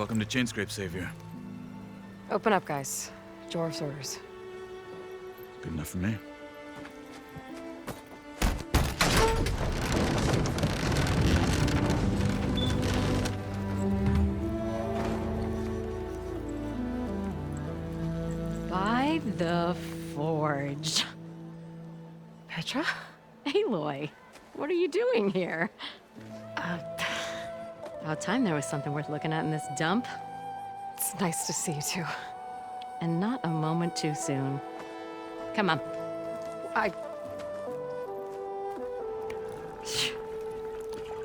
Welcome to Chainscrape, Savior. Open up, guys. Dwarf's orders. Good enough for me. By the Forge. Petra? Aloy, what are you doing here? About time there was something worth looking at in this dump. It's nice to see you too. And not a moment too soon. Come on.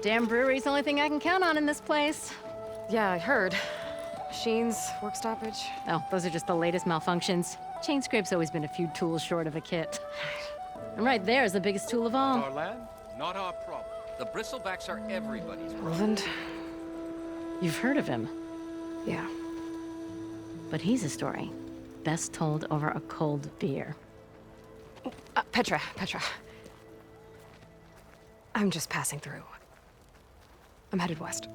Damn brewery's the only thing I can count on in this place. Yeah, I heard. Machines, work stoppage. Oh, those are just the latest malfunctions. Chainscrape's always been a few tools short of a kit. And right there is the biggest tool of all. Our land, not our problem. The bristlebacks are everybody's problem. Roland? You've heard of him, Yeah. but he's a story best told over a cold beer. Petra. I'm just passing through. I'm headed west.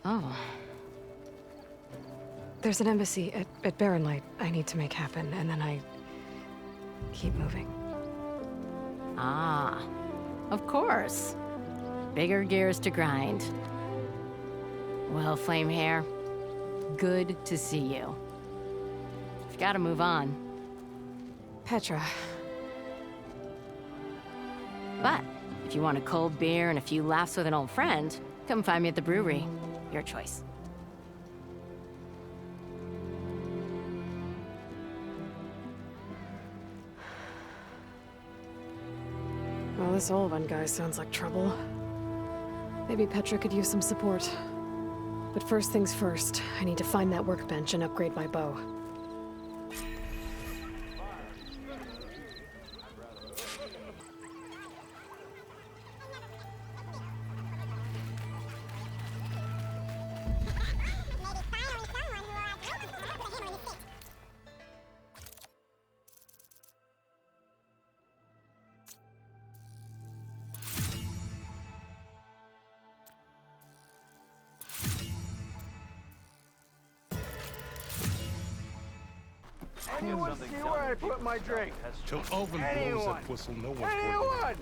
Oh, There's an embassy at Barrenlight I need to make happen, and then I keep moving. ah, of course. Bigger gears to grind. Well, Flamehair, good to see you. You've got to move on. Petra. But if you want a cold beer and a few laughs with an old friend, come find me at the brewery. Your choice. Well, this Olvan guy sounds like trouble. Maybe Petra could use some support. But first things first, I need to find that workbench and upgrade my bow. Anyone see where I put my drink? Till Alvin blows that whistle, no one's working. Anyone?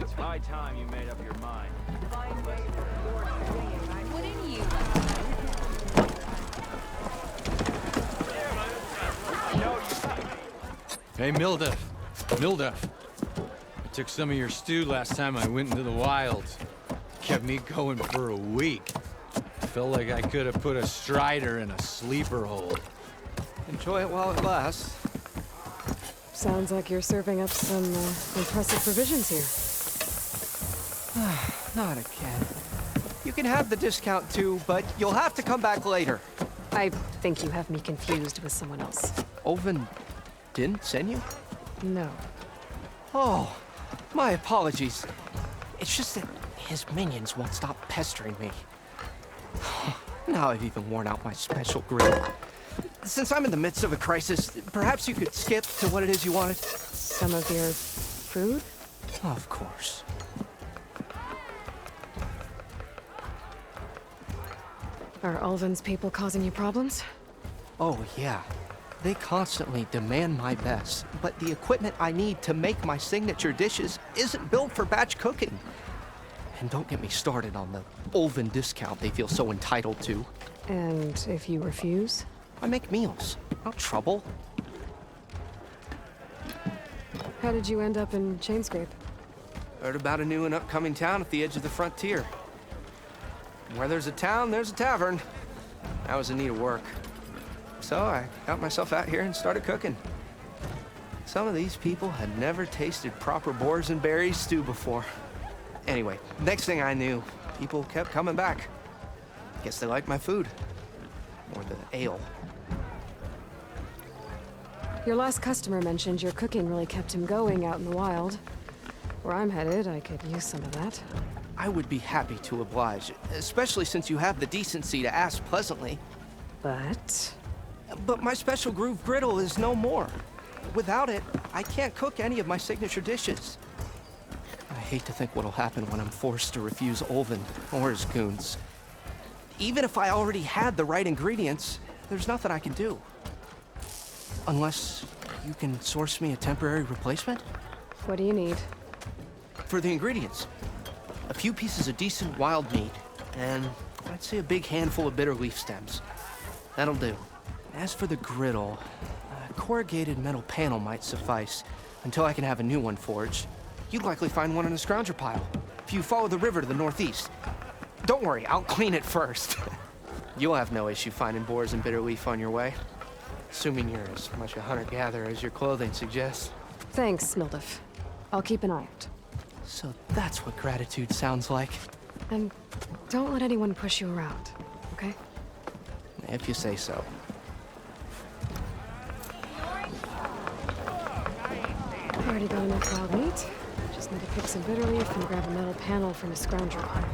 It's high time you made up your mind. Wouldn't you? Hey, Mildef. I took some of your stew last time I went into the wilds. Kept me going for a week. Felt like I could have put a strider in a sleeper hole. Enjoy it while it lasts. Sounds like you're serving up some impressive provisions here. Not again. You can have the discount too, but you'll have to come back later. I think you have me confused with someone else. Olvan didn't send you? No. Oh, my apologies. It's just that his minions won't stop pestering me. Now I've even worn out my special grin. Since I'm in the midst of a crisis, perhaps you could skip to what it is you wanted? Some of your food? Of course. Are Ulvan's people causing you problems? Oh, yeah. They constantly demand my best, but the equipment I need to make my signature dishes isn't built for batch cooking. And don't get me started on the Ulvan discount they feel so entitled to. And if you refuse? I make meals, no trouble. How did you end up in Chainscrape? Heard about a new and upcoming town at the edge of the frontier. Where there's a town, there's a tavern. I was in need of work. So I got myself out here and started cooking. Some of these people had never tasted proper boars and berries stew before. Anyway, next thing I knew, people kept coming back. Guess they liked my food. Or the ale. Your last customer mentioned your cooking really kept him going out in the wild. Where I'm headed, I could use some of that. I would be happy to oblige, especially since you have the decency to ask pleasantly. But But my special groove griddle is no more. Without it, I can't cook any of my signature dishes. I hate to think what'll happen when I'm forced to refuse Olvin or his goons. Even if I already had the right ingredients, there's nothing I can do. Unless you can source me a temporary replacement? what do you need? For the ingredients, a few pieces of decent wild meat, and I'd say a big handful of bitter leaf stems. That'll do. As for the griddle, a corrugated metal panel might suffice until I can have a new one forged. You'd likely find one in a scrounger pile if you follow the river to the northeast. Don't worry, I'll clean it first. You'll have no issue finding boars and bitter leaf on your way. Assuming you're as much a hunter-gatherer as your clothing suggests. Thanks, Mildef. I'll keep an eye out. So that's what gratitude sounds like. And don't let anyone push you around, okay? If you say so. Already got enough wild meat. Just need to pick some bitter leaf and grab a metal panel from a scrounger pile.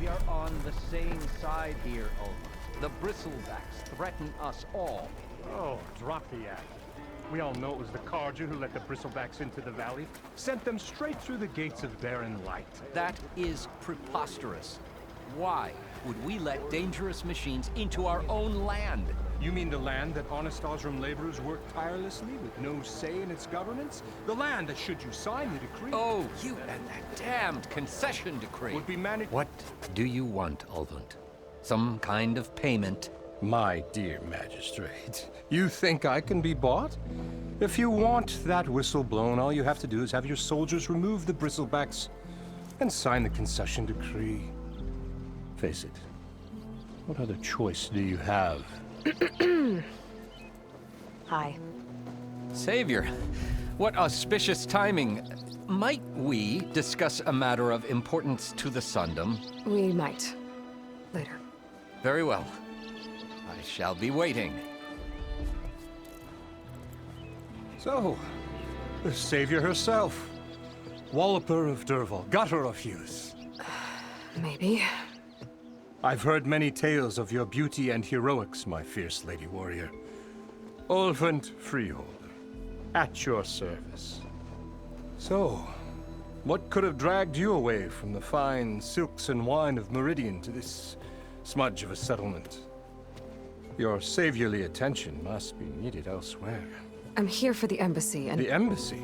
We are on the same side here, Ulva. The bristlebacks threaten us all. Oh, drop the act. We all know it was the Carja who let the bristlebacks into the valley, sent them straight through the gates of barren light. That is preposterous. Why would we let dangerous machines into our own land? You mean the land that honest Osram laborers work tirelessly with no say in its governance? The land that, should you sign the decree, Oh, you and that damned concession decree. would be managed... What do you want, Ulvund? Some kind of payment? My dear magistrate, you think I can be bought? If you want that whistle blown, all you have to do is have your soldiers remove the bristlebacks and sign the concession decree. Face it, what other choice do you have? Hi. Savior, what auspicious timing. Might we discuss a matter of importance to the Sundom? We might. Later. Very well. I shall be waiting. So, the savior herself. Walloper of Derval, gutter of youth. Maybe. I've heard many tales of your beauty and heroics, my fierce lady warrior. Olfant Freeholder, at your service. So, what could have dragged you away from the fine silks and wine of Meridian to this smudge of a settlement? Your saviorly attention must be needed elsewhere. I'm here for the embassy and... The embassy?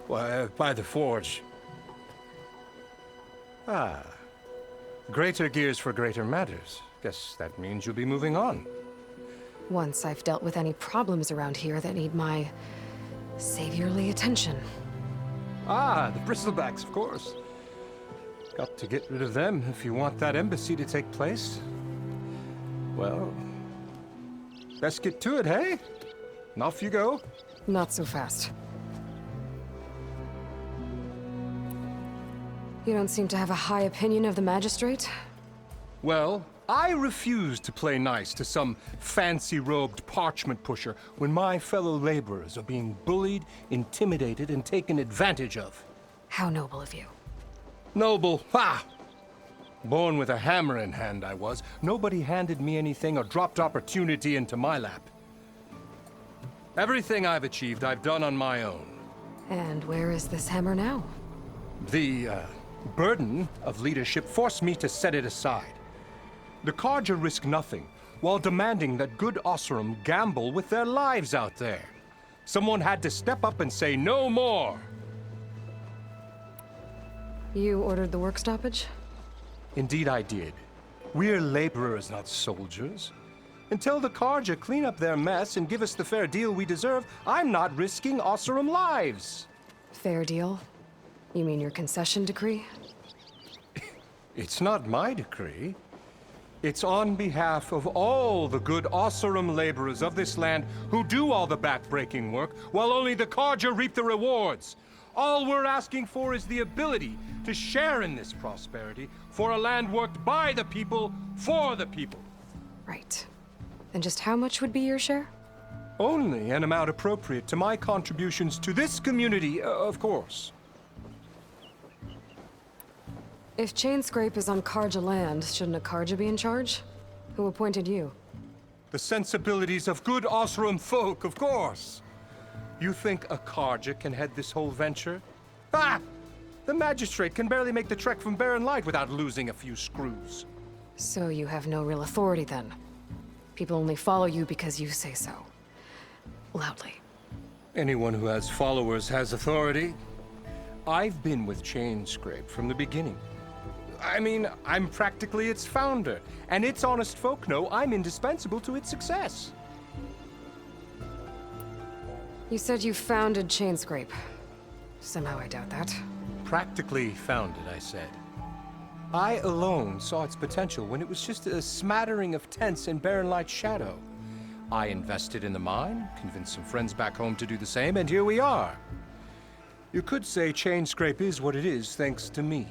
Why, by the forge. Ah. Greater gears for greater matters. Guess that means you'll be moving on. Once I've dealt with any problems around here that need my saviorly attention. Ah, the bristlebacks, of course. Got to get rid of them if you want that embassy to take place. Well, best get to it, hey? And off you go. Not so fast. You don't seem to have a high opinion of the magistrate? Well, I refuse to play nice to some fancy-robed parchment pusher when my fellow laborers are being bullied, intimidated, and taken advantage of. How noble of you. Noble, ha! Born with a hammer in hand, I was. Nobody handed me anything or dropped opportunity into my lap. Everything I've achieved, I've done on my own. And where is this hammer now? The, burden of leadership forced me to set it aside. The Carja risk nothing, while demanding that good Osram gamble with their lives out there. Someone had to step up and say no more. You ordered the work stoppage? Indeed I did. We're laborers, not soldiers. Until the Karja clean up their mess and give us the fair deal we deserve, I'm not risking Oseram lives. Fair deal? You mean your concession decree? It's not my decree. It's on behalf of all the good Oseram laborers of this land who do all the back-breaking work, while only the Karja reap the rewards. All we're asking for is the ability to share in this prosperity for a land worked by the people, for the people. Right. Then just how much would be your share? Only an amount appropriate to my contributions to this community, of course. If Chainscrape is on Karja land, shouldn't a Karja be in charge? Who appointed you? The sensibilities of good Oseram folk, of course. You think a Karja can head this whole venture? Ah! The magistrate can barely make the trek from Barren Light without losing a few screws. So you have no real authority then? People only follow you because you say so. Loudly. Anyone who has followers has authority. I've been with Chainscrape from the beginning. I mean, I'm practically its founder, and its honest folk know I'm indispensable to its success. You said you founded Chainscrape. Somehow I doubt that. Practically founded, I said. I alone saw its potential when it was just a smattering of tents in Barren Light's shadow. I invested in the mine, convinced some friends back home to do the same, and here we are. You could say Chainscrape is what it is thanks to me.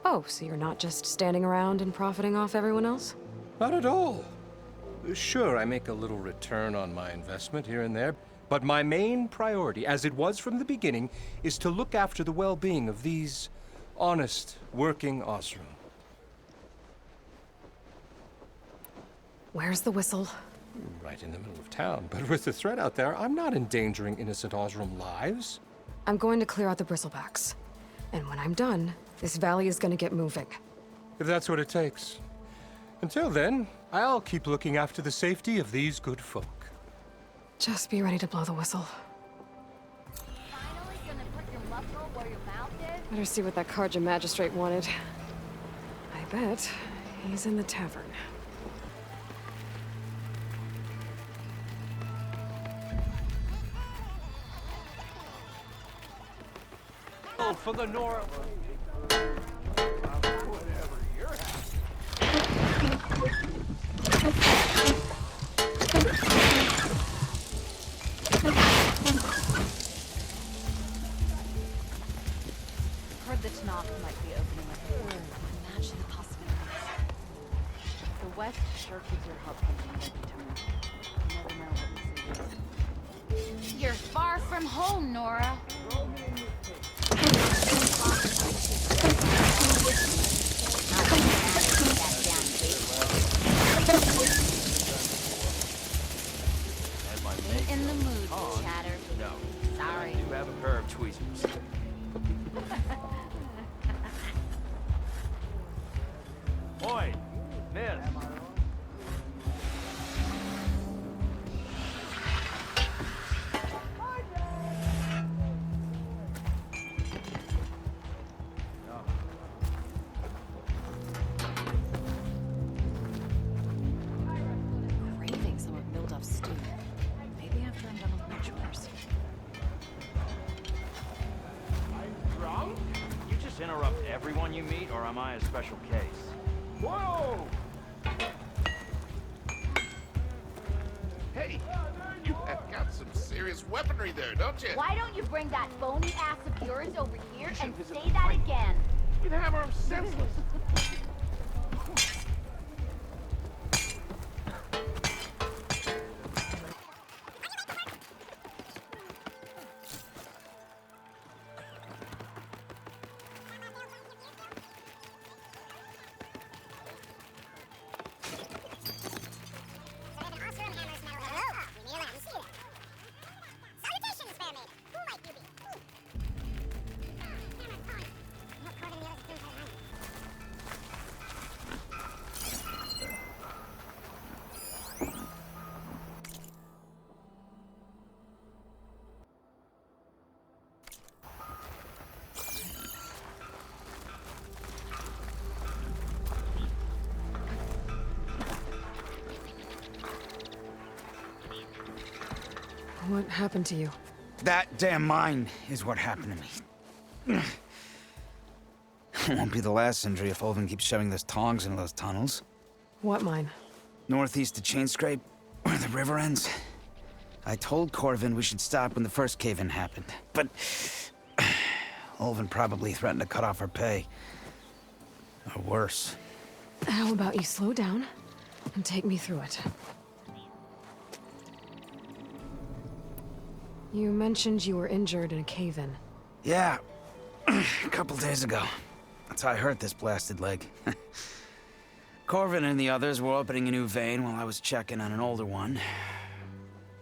Oh, so you're not just standing around and profiting off everyone else? Not at all. Sure, I make a little return on my investment here and there, but my main priority, as it was from the beginning, is to look after the well-being of these honest, working Oseram. Where's the whistle? Right in the middle of town, but with the threat out there, I'm not endangering innocent Oseram lives. I'm going to clear out the bristlebacks. And when I'm done, this valley is gonna get moving. If that's what it takes. Until then, I'll keep looking after the safety of these good folk. Just be ready to blow the whistle. Finally gonna put your muscle where your mouth is? Better see what that Karja magistrate wanted. I bet he's in the tavern. Oh, for the Nora. Heard the Tanakh might be opening up. Imagine the possibilities. The West sure keeps your hub pumping every time. You never know what we see. You're far from home, Nora. Ain't in the mood, chatter. No. Sorry. I do have a pair of tweezers. Oi, miss. Craving some of Milduf's stew. Maybe after I'm done with my chores. Drunk? You just interrupt everyone you meet, or am I a special case? Whoa! Hey, you have got some serious weaponry there, don't you? Why don't you bring that phony ass of yours over here and say that again? You'd hammer him senseless. What happened to you? That damn mine is what happened to me. It won't be the last injury if Olvin keeps shoving those tongs into those tunnels. What mine? Northeast of Chainscrape, where the river ends. I told Corvin we should stop when the first cave-in happened, but Olvin probably threatened to cut off our pay. Or worse. How about you slow down and take me through it? You mentioned you were injured in a cave-in. Yeah, a couple days ago. That's how I hurt this blasted leg. Corvin and the others were opening a new vein while I was checking on an older one.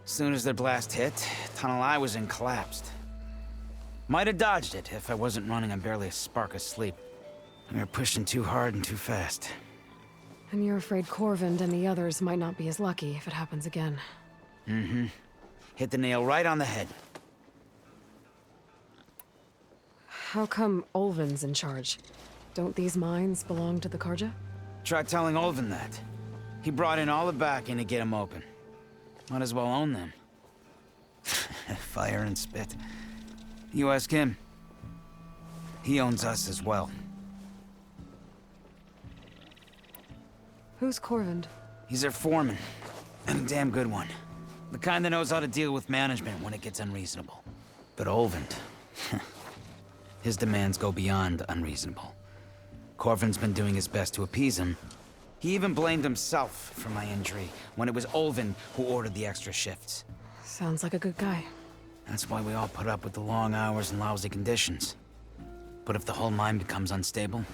As soon as their blast hit, the tunnel I was in collapsed. Might have dodged it if I wasn't running on barely a spark of sleep. We were pushing too hard and too fast. And you're afraid Corvin and the others might not be as lucky if it happens again. Mm-hmm. Hit the nail right on the head. How come Olvin's in charge? Don't these mines belong to the Karja? Try telling Olvin that. He brought in all the backing to get them open. Might as well own them. Fire and spit. You ask him. He owns us as well. Who's Corvin? He's their foreman. And a damn good one. The kind that knows how to deal with management when it gets unreasonable. But Olvin... his demands go beyond unreasonable. Corvin's been doing his best to appease him. He even blamed himself for my injury, when it was Olvin who ordered the extra shifts. Sounds like a good guy. That's why we all put up with the long hours and lousy conditions. But if the whole mine becomes unstable,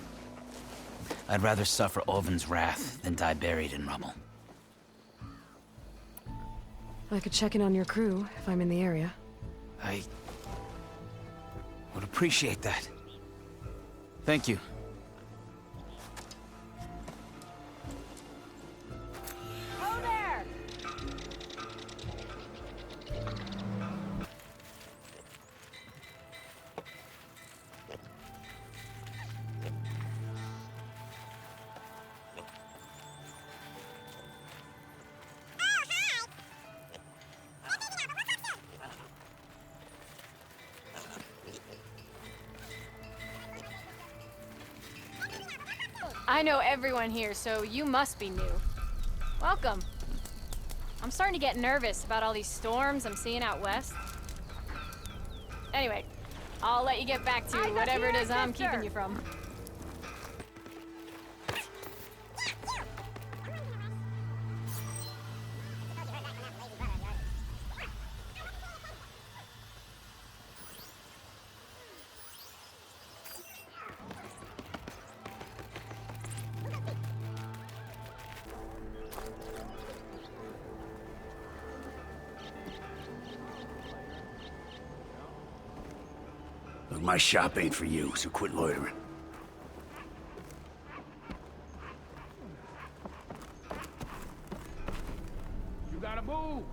I'd rather suffer Olvin's wrath than die buried in rubble. I could check in on your crew if I'm in the area. I would appreciate that. Thank you. Oh, there! I know everyone here, so you must be new. Welcome. I'm starting to get nervous about all these storms I'm seeing out west. Anyway, I'll let you get back to whatever it is I'm keeping you from. Look, my shop ain't for you, so quit loitering. You gotta move!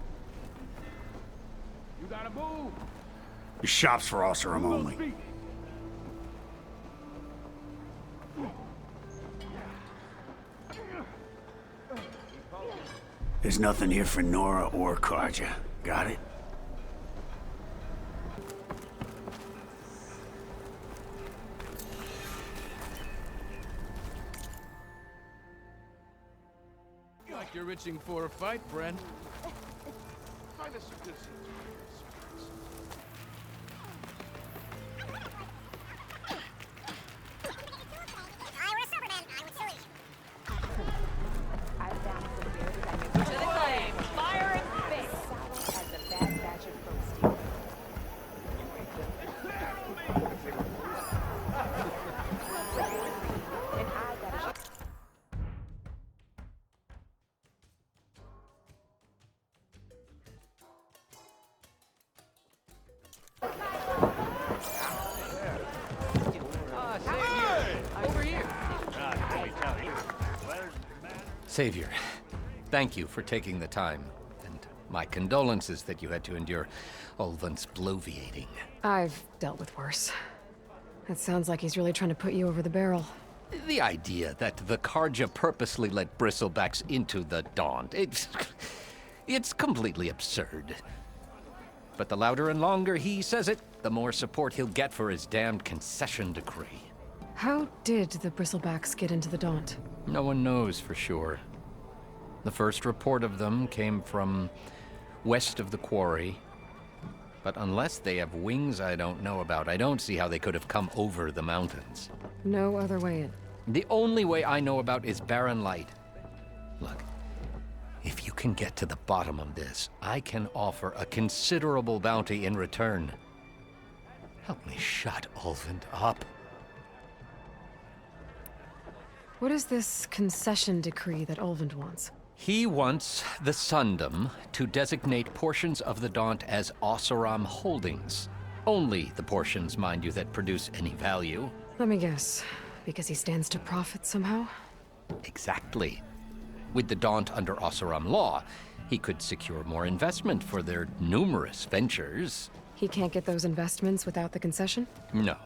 You gotta move! The shop's for us or I'm only. There's nothing here for Nora or Karja. Got it? Like you're itching for a fight, Brent. Find us some good seats. Savior, thank you for taking the time, and my condolences that you had to endure Olvin's bloviating. I've dealt with worse. It sounds like he's really trying to put you over the barrel. The idea that the Karja purposely let bristlebacks into the Dawn, it's completely absurd. But the louder and longer he says it, the more support he'll get for his damned concession decree. How did the bristlebacks get into the Daunt? No one knows for sure. The first report of them came from west of the quarry. But unless they have wings I don't know about, I don't see how they could have come over the mountains. No other way in. The only way I know about is barren light. Look, if you can get to the bottom of this, I can offer a considerable bounty in return. Help me shut Ulvund up. What is this concession decree that Ulvund wants? He wants the Sundom to designate portions of the Daunt as Oseram holdings. Only the portions, mind you, that produce any value. Let me guess. Because he stands to profit somehow? Exactly. With the Daunt under Oseram law, he could secure more investment for their numerous ventures. He can't get those investments without the concession? No.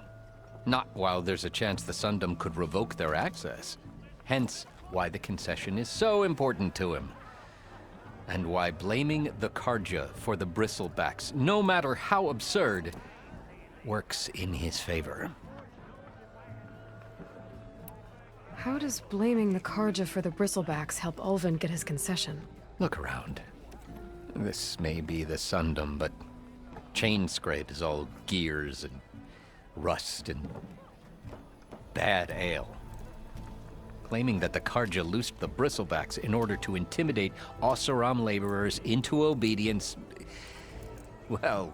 Not while there's a chance the Sundom could revoke their access. Hence, why the concession is so important to him. And why blaming the Karja for the bristlebacks, no matter how absurd, works in his favor. How does blaming the Karja for the bristlebacks help Ulvund get his concession? Look around. This may be the Sundom, but Chainscrape is all gears and rust and bad ale. Claiming that the Karja loosed the bristlebacks in order to intimidate Oseram laborers into obedience. Well,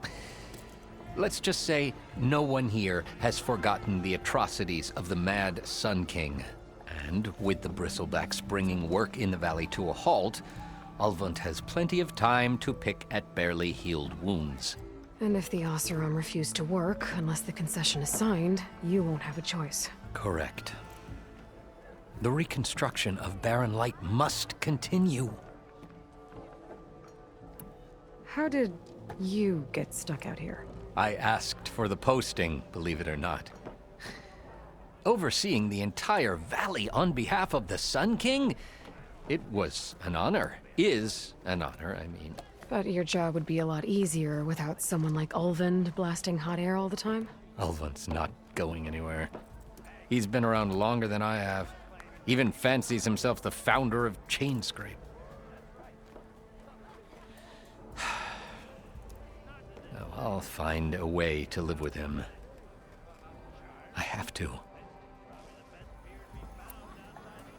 let's just say no one here has forgotten the atrocities of the Mad Sun King. And with the bristlebacks bringing work in the valley to a halt, Ulvund has plenty of time to pick at barely healed wounds. And if the Oseram refuse to work, unless the concession is signed, you won't have a choice. Correct. The reconstruction of Barren Light must continue. How did you get stuck out here? I asked for the posting, believe it or not. Overseeing the entire valley on behalf of the Sun King? It was an honor. Is an honor, I mean. But your job would be a lot easier without someone like Ulvund blasting hot air all the time? Ulvund's not going anywhere. He's been around longer than I have. Even fancies himself the founder of Chainscrape. Well, I'll find a way to live with him. I have to.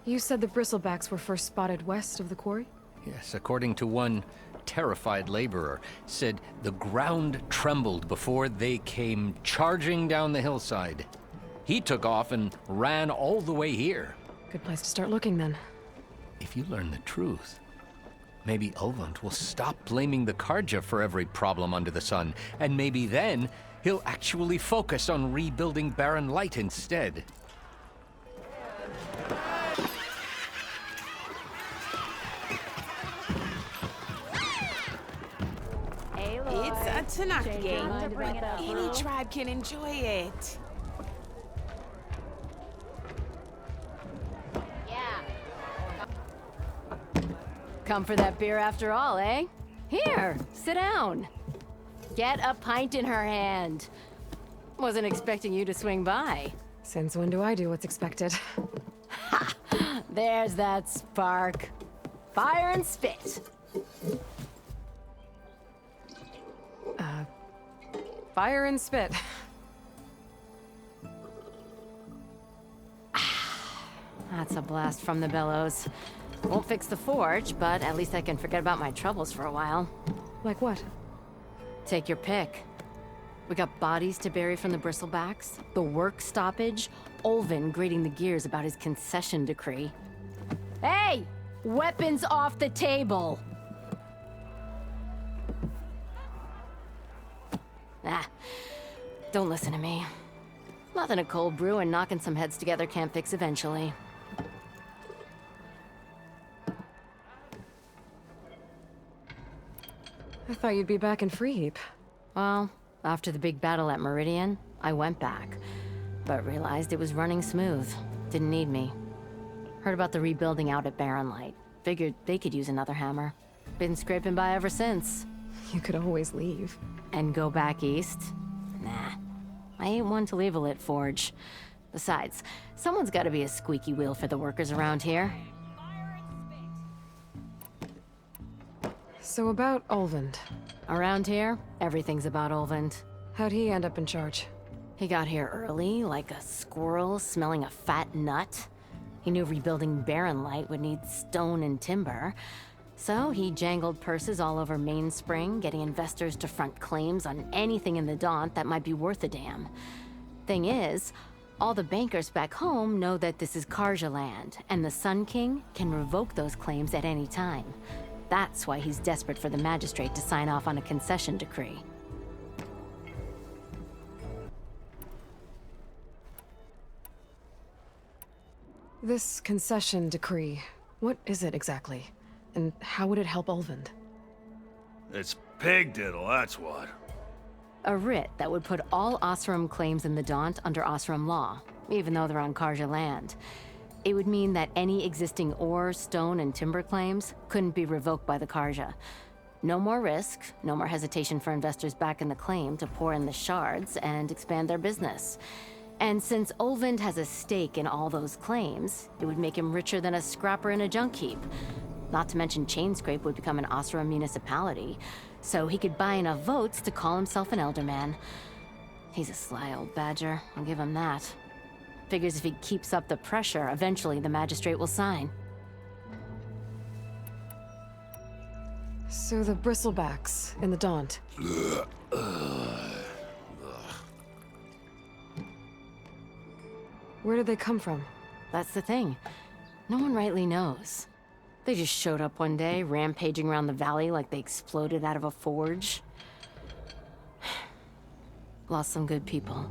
You said the bristlebacks were first spotted west of the quarry? Yes, according to one terrified laborer, said the ground trembled before they came charging down the hillside. He took off and ran all the way here. Good place to start looking, then. If you learn the truth, maybe Ulvund will stop blaming the Karja for every problem under the sun, and maybe then he'll actually focus on rebuilding Barren Light instead. It's a Tanaka game. Any tribe can enjoy it. Come for that beer after all, eh? Here, sit down. Get a pint in her hand. Wasn't expecting you to swing by. Since when do I do what's expected? Ha! There's that spark. Fire and spit. Fire and spit. That's a blast from the bellows. Won't fix the forge, but at least I can forget about my troubles for a while. Like what? Take your pick. We got bodies to bury from the bristlebacks, the work stoppage, Ulvund grating the gears about his concession decree. Hey! Weapons off the table! Don't listen to me. Nothing a cold brew and knocking some heads together can't fix eventually. I thought you'd be back in Freeheap. Well, after the big battle at Meridian, I went back, but realized it was running smooth. Didn't need me. Heard about the rebuilding out at Barren Light. Figured they could use another hammer. Been scraping by ever since. You could always leave. And go back east? Nah. I ain't one to leave a lit forge. Besides, someone's gotta be a squeaky wheel for the workers around here. So about Olvend. Around here, everything's about Olvend. How'd he end up in charge? He got here early, like a squirrel smelling a fat nut. He knew rebuilding Barren Light would need stone and timber. So he jangled purses all over Mainspring, getting investors to front claims on anything in the Daunt that might be worth a damn. Thing is, all the bankers back home know that this is Karja land, and the Sun King can revoke those claims at any time. That's why he's desperate for the magistrate to sign off on a concession decree. This concession decree, what is it exactly? And how would it help Olvend? It's pig diddle, that's what. A writ that would put all Osram claims in the Daunt under Osram law, even though they're on Karja land. It would mean that any existing ore, stone, and timber claims couldn't be revoked by the Karja. No more risk, no more hesitation for investors back in the claim to pour in the shards and expand their business. And since Olvend has a stake in all those claims, it would make him richer than a scrapper in a junk heap. Not to mention Chainscrape would become an Osram municipality, so he could buy enough votes to call himself an elderman. He's a sly old badger, I'll give him that. Figures if he keeps up the pressure, eventually the magistrate will sign. So the bristlebacks in the Daunt. Where did they come from? That's the thing. No one rightly knows. They just showed up one day, rampaging around the valley like they exploded out of a forge. Lost some good people.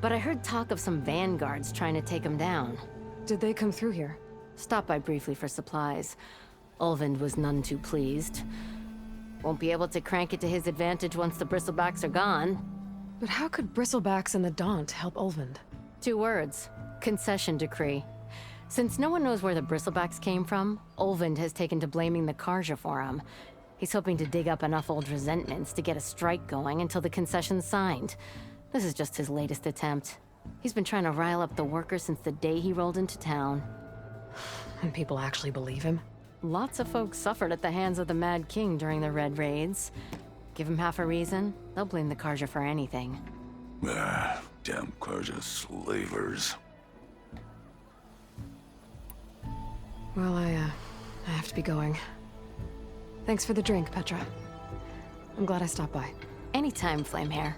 But I heard talk of some vanguards trying to take them down. Did they come through here? Stopped by briefly for supplies. Olvend was none too pleased. Won't be able to crank it to his advantage once the bristlebacks are gone. But how could bristlebacks in the Daunt help Olvend? 2 words. Concession decree. Since no one knows where the bristlebacks came from, Olvend has taken to blaming the Karja for them. He's hoping to dig up enough old resentments to get a strike going until the concession's signed. This is just his latest attempt. He's been trying to rile up the workers since the day he rolled into town. And people actually believe him? Lots of folks suffered at the hands of the Mad King during the Red Raids. Give him half a reason, they'll blame the Karja for anything. Damn Karja slavers. Well, I have to be going. Thanks for the drink, Petra. I'm glad I stopped by. Anytime, Flamehair.